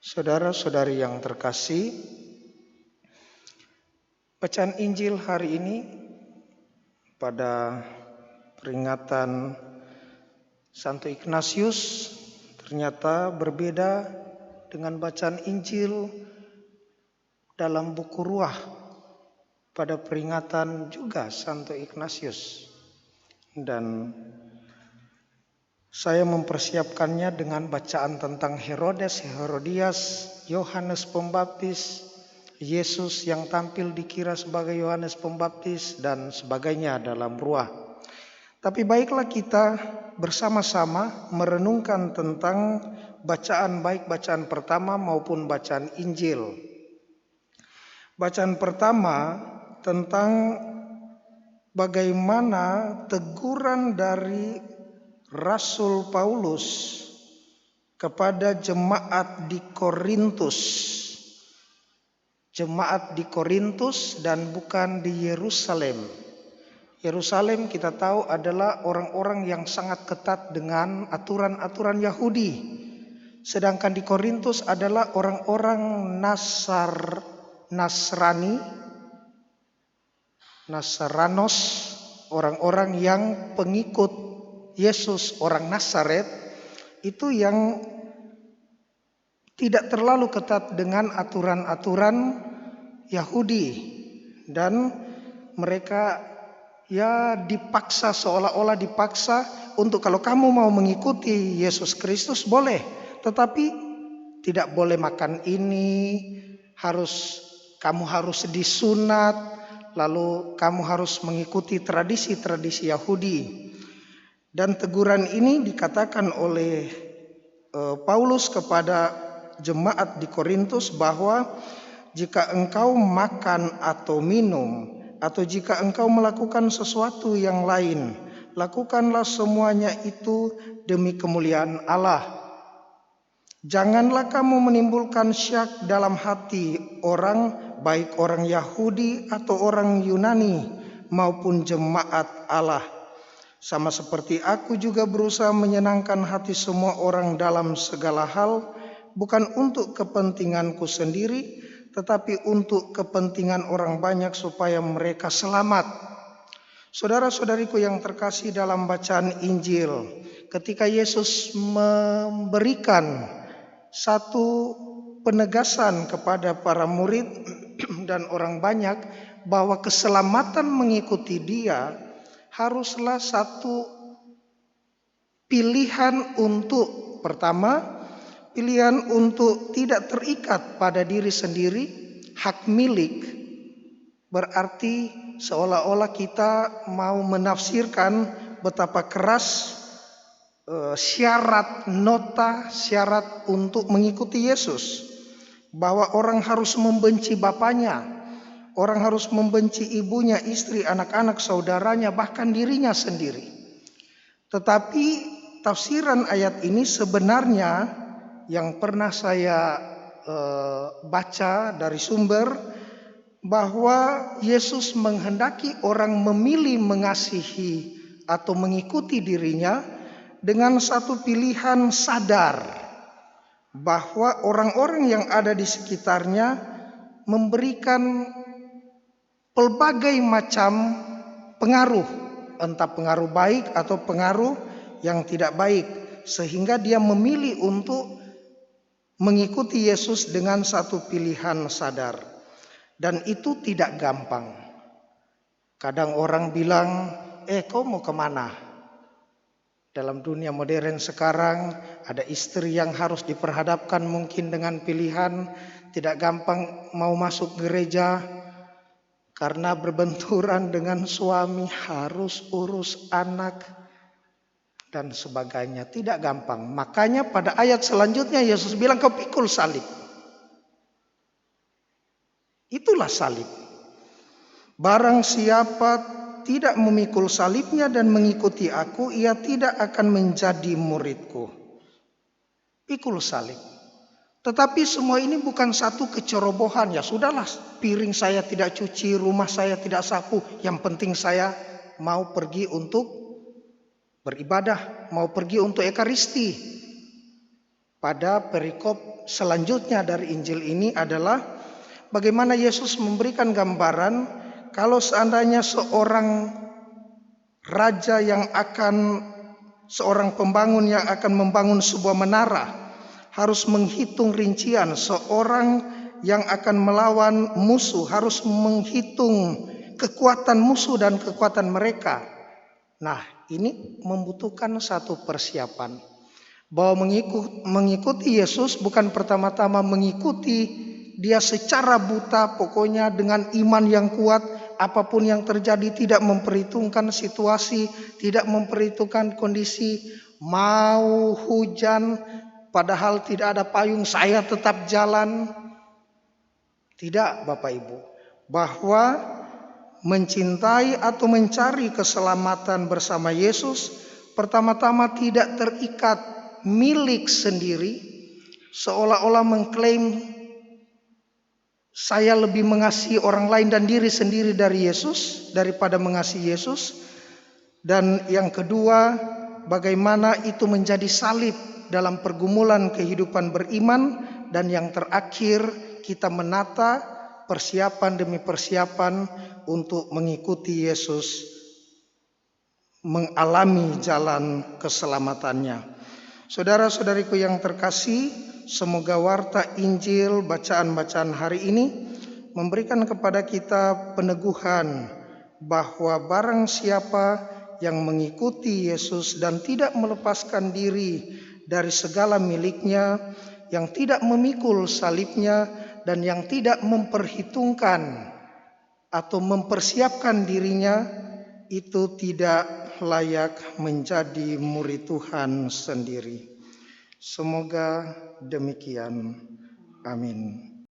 Saudara-saudari yang terkasih, bacaan Injil hari ini pada peringatan Santo Ignatius ternyata berbeda dengan bacaan Injil dalam buku Ruah pada peringatan juga Santo Ignatius. Dan saya mempersiapkannya dengan bacaan tentang Herodes, Herodias, Yohanes Pembaptis, Yesus yang tampil dikira sebagai Yohanes Pembaptis dan sebagainya dalam Ruah. Tapi baiklah kita bersama-sama merenungkan tentang bacaan, baik bacaan pertama maupun bacaan Injil. Bacaan pertama tentang bagaimana teguran dari Rasul Paulus kepada jemaat di Korintus. Jemaat di Korintus dan bukan di Yerusalem. Yerusalem kita tahu adalah orang-orang yang sangat ketat dengan aturan-aturan Yahudi. Sedangkan di Korintus adalah orang-orang Nasranos, orang-orang yang pengikut Yesus, orang Nazaret, itu yang tidak terlalu ketat dengan aturan-aturan Yahudi. Dan mereka dipaksa, seolah-olah dipaksa untuk kalau kamu mau mengikuti Yesus Kristus boleh, tetapi tidak boleh makan ini, kamu harus disunat, lalu kamu harus mengikuti tradisi-tradisi Yahudi. Dan teguran ini dikatakan oleh Paulus kepada jemaat di Korintus bahwa jika engkau makan atau minum, atau jika engkau melakukan sesuatu yang lain, lakukanlah semuanya itu demi kemuliaan Allah. Janganlah kamu menimbulkan syak dalam hati orang, baik orang Yahudi atau orang Yunani maupun jemaat Allah. Sama seperti aku juga berusaha menyenangkan hati semua orang dalam segala hal, bukan untuk kepentinganku sendiri, tetapi untuk kepentingan orang banyak supaya mereka selamat. Saudara-saudariku yang terkasih dalam bacaan Injil, ketika Yesus memberikan satu penegasan kepada para murid dan orang banyak bahwa keselamatan mengikuti Dia haruslah satu pilihan untuk pilihan untuk tidak terikat pada diri sendiri, hak milik. Berarti seolah-olah kita mau menafsirkan betapa keras syarat untuk mengikuti Yesus. Bahwa orang harus membenci bapaknya, orang harus membenci ibunya, istri, anak-anak, saudaranya, bahkan dirinya sendiri. Tetapi tafsiran ayat ini sebenarnya yang pernah saya baca dari sumber, bahwa Yesus menghendaki orang memilih mengasihi atau mengikuti dirinya dengan satu pilihan sadar bahwa orang-orang yang ada di sekitarnya memberikan pelbagai macam pengaruh, entah pengaruh baik atau pengaruh yang tidak baik, sehingga dia memilih untuk mengikuti Yesus dengan satu pilihan sadar. Dan itu tidak gampang. Kadang orang bilang, kau mau kemana? Dalam dunia modern sekarang ada istri yang harus diperhadapkan mungkin dengan pilihan, tidak gampang mau masuk gereja, karena berbenturan dengan suami, harus urus anak dan sebagainya. Tidak gampang. Makanya pada ayat selanjutnya Yesus bilang, kau pikul salib. Itulah salib. Barang siapa tidak memikul salibnya dan mengikuti aku, ia tidak akan menjadi muridku. Pikul salib. Tetapi semua ini bukan satu kecerobohan. Ya sudahlah, piring saya tidak cuci, rumah saya tidak sapu. Yang penting saya mau pergi untuk beribadah, mau pergi untuk ekaristi. pada perikop selanjutnya dari Injil ini adalah bagaimana Yesus memberikan gambaran kalau seandainya seorang seorang pembangun yang akan membangun sebuah menara harus menghitung rincian. Seorang yang akan melawan musuh harus menghitung kekuatan musuh dan kekuatan mereka. Nah, ini membutuhkan satu persiapan. Bahwa mengikuti Yesus bukan pertama-tama mengikuti dia secara buta, pokoknya dengan iman yang kuat, apapun yang terjadi tidak memperhitungkan situasi, tidak memperhitungkan kondisi, mau hujan padahal tidak ada payung saya tetap jalan. Tidak, Bapak Ibu. Bahwa mencintai atau mencari keselamatan bersama Yesus pertama-tama tidak terikat milik sendiri, seolah-olah mengklaim saya lebih mengasihi orang lain dan diri sendiri dari Yesus daripada mengasihi Yesus. Dan yang kedua, bagaimana itu menjadi salib dalam pergumulan kehidupan beriman. Dan yang terakhir, kita menata persiapan demi persiapan untuk mengikuti Yesus, mengalami jalan keselamatannya. Saudara-saudariku yang terkasih, semoga warta Injil bacaan-bacaan hari ini memberikan kepada kita peneguhan bahwa barang siapa yang mengikuti Yesus dan tidak melepaskan diri dari segala miliknya, yang tidak memikul salibnya, dan yang tidak memperhitungkan atau mempersiapkan dirinya, itu tidak layak menjadi murid Tuhan sendiri. Semoga demikian. Amin.